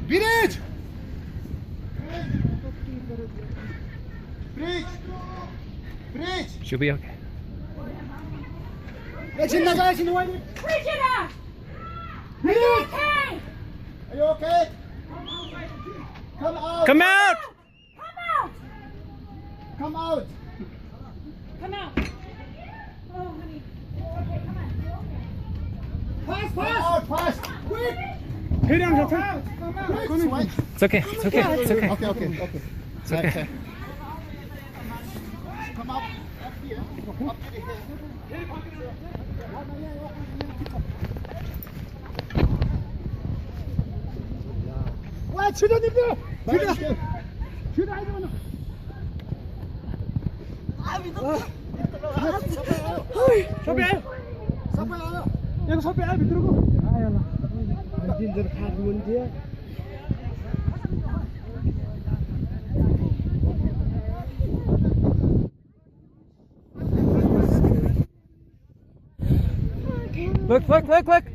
Bridge! Bridge! Bridge! She'll be okay. Brigida! Are you okay? Are you okay? Come out! Come out! Come out! Come out! Come out! Oh, honey. Okay, come on. Pass! Pass! Out! Pass! Quick! Hey, down, Come out! Come out! It's okay. It's okay. It's okay. Okay, okay, okay. It's okay. Come up here. Up here. 와, 주전님들! 주전! Sampai yang sampai habis terus. Ayolah. Anjing terhamun dia. Look!